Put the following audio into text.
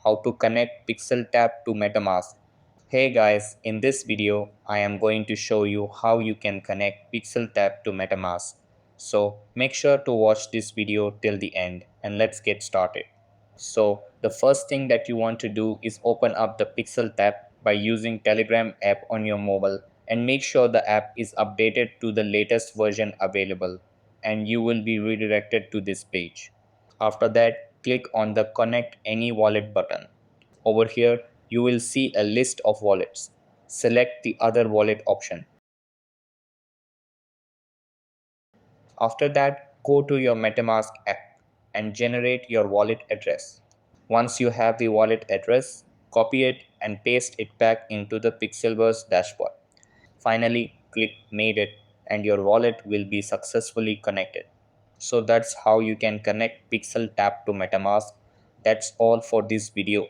how to connect Pixel Tap to Metamask. Hey guys, in this video, I am going to show you how you can connect Pixel Tap to Metamask. So make sure to watch this video till the end and let's get started. So the first thing that you want to do is open up the Pixel Tap by using Telegram app on your mobile and make sure the app is updated to the latest version available and you will be redirected to this page. After that, click on the Connect Any Wallet button. Over here, you will see a list of wallets. Select the Other Wallet option. After that, go to your MetaMask app and generate your wallet address. Once you have the wallet address, copy it and paste it back into the Pixelverse dashboard. Finally, click Made It and your wallet will be successfully connected. So that's how you can connect Pixel Tap to MetaMask. That's all for this video.